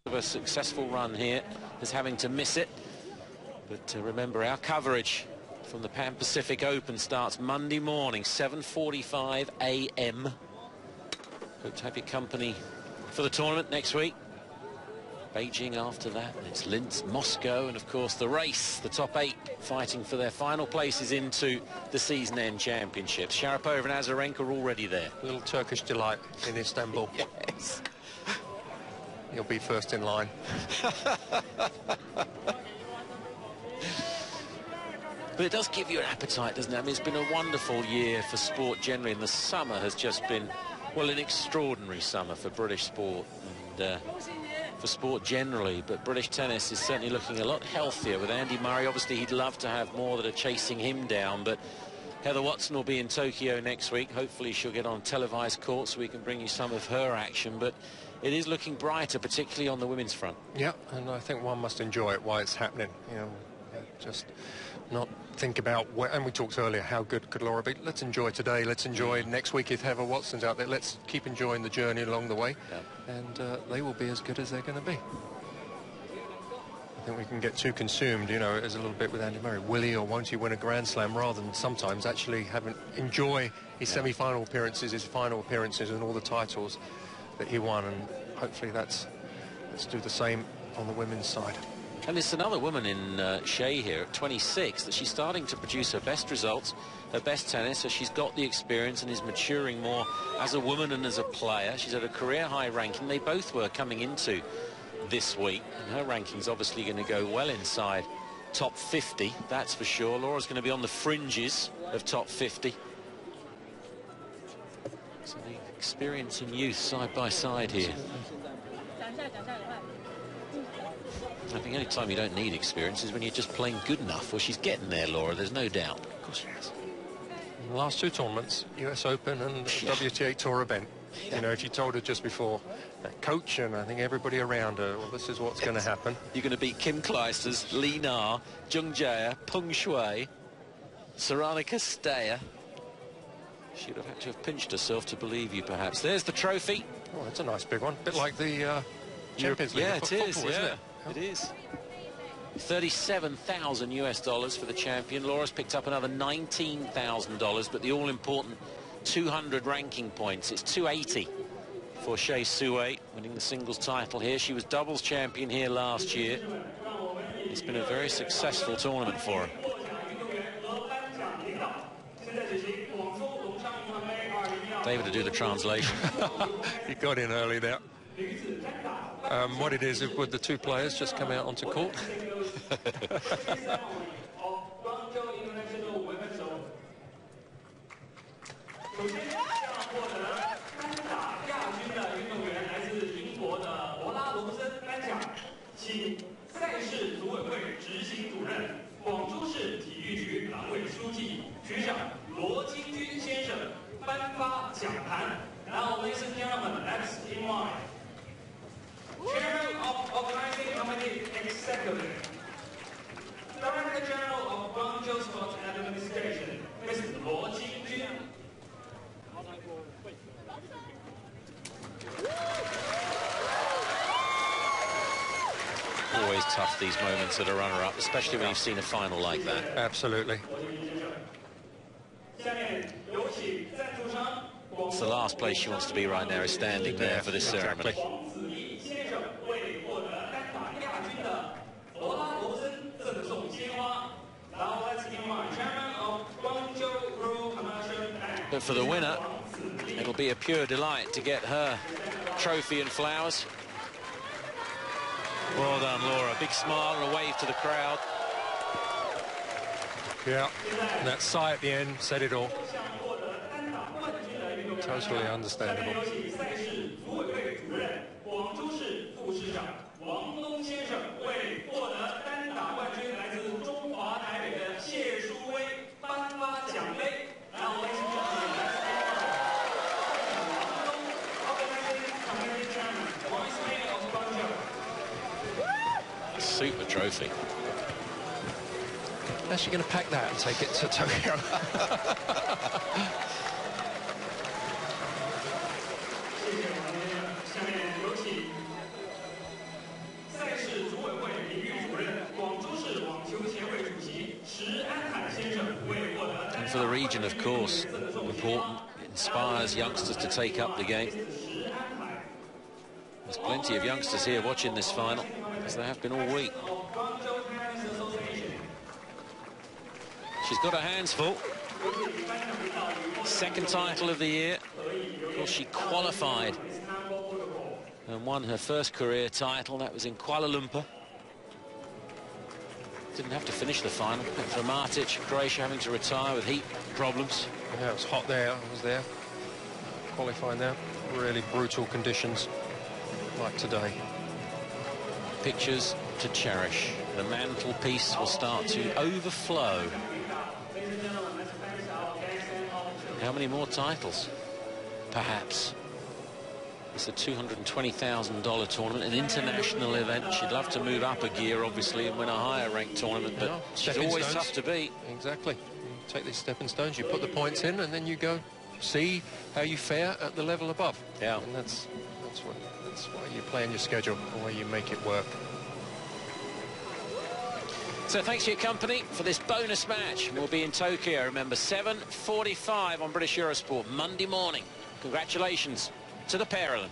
of a successful run here as having to miss it. But remember, our coverage from the Pan Pacific Open starts Monday morning, 7:45 a.m. Hope to have your company for the tournament next week. Beijing after that, and it's Linz, Moscow, and of course the race, the top 8 fighting for their final places into the season-end championships. Sharapova and Azarenka are already there. A little Turkish delight in Istanbul. Yes. You'll be first in line. But it does give you an appetite, doesn't it? I mean, it's been a wonderful year for sport generally, and the summer has just been, well, an extraordinary summer for British sport and for sport generally. But British tennis is certainly looking a lot healthier with Andy Murray. Obviously, he'd love to have more that are chasing him down, but Heather Watson will be in Tokyo next week. Hopefully she'll get on televised court so we can bring you some of her action. But it is looking brighter, particularly on the women's front. Yeah, and I think one must enjoy it while it's happening. You know, just not think about where, and we talked earlier, how good could Laura be. Let's enjoy today. Let's enjoy next week if Heather Watson's out there. Let's keep enjoying the journey along the way. Yeah. And they will be as good as they're going to be. I think we can get too consumed, you know, as a little bit with Andy Murray. Will he or won't he win a Grand Slam, rather than sometimes actually enjoy his semi-final appearances, his final appearances, and all the titles that he won. And hopefully let's do the same on the women's side. And there's another woman in Hsieh here at 26 that she's starting to produce her best results, her best tennis, so she's got the experience and is maturing more as a woman and as a player. She's at a career high ranking. They both were coming into this week, and her ranking's obviously going to go well inside top 50, that's for sure. Laura's going to be on the fringes of top 50. So the experience and youth side by side here. I think any time you don't need experience is when you're just playing good enough. Well, she's getting there, Laura, there's no doubt. Of course she has. In the last 2 tournaments, US Open and WTA Tour event. You know, if you told her just before, that coach and I think everybody around her, well, this is what's going to happen. You're going to beat Kim Clijsters, Li Na, Zheng Jia, Peng Shuai, Saranika Steyer. She'd have had to have pinched herself to believe you, perhaps. There's the trophy. Oh, that's a nice big one. A bit like the Champions League. Yeah, it is. Football, isn't it? It is. $37,000 US for the champion. Laura's picked up another $19,000, but the all-important 200 ranking points. It's 280 for Su-Wei, winning the singles title here. She was doubles champion here last year. It's been a very successful tournament for her. David to do the translation. He got in early there. What it is would the 2 players just come out onto court? Now, ladies and gentlemen, next in line, Chairman of Organizing Committee Executive, Director General of Guangzhou Sports Administration, Mr. Luo Jingjun. Always tough, these moments at a runner-up, especially when you've seen a final like that. Absolutely. It's the last place she wants to be right now, is standing there for this ceremony. But for the winner, it'll be a pure delight to get her trophy and flowers. Well done, Laura. Big smile and a wave to the crowd. Yeah, and that sigh at the end said it all. Totally understandable. Super trophy. How's she going to pack that and take it to Tokyo? And for the region, of course, important. It inspires youngsters to take up the game. There's plenty of youngsters here watching this final, as there have been all week. She's got her hands full. Second title of the year. Of course, she qualified and won her first career title. That was in Kuala Lumpur. Didn't have to finish the final. For Martic, Croatia having to retire with heat problems. Yeah, it was hot there. I was there. Qualifying there. Really brutal conditions like today. Pictures to cherish. The mantelpiece will start to overflow. How many more titles? Perhaps. It's a $220,000 tournament, an international event. She'd love to move up a gear, obviously, and win a higher ranked tournament, but she's always tough to beat. Exactly. You take these stepping stones, you put the points in, and then you go see how you fare at the level above. Yeah. And that's why you plan your schedule, the way you make it work. So thanks for your company for this bonus match. We'll be in Tokyo, remember, 7:45 on British Eurosport, Monday morning. Congratulations to the pair of them.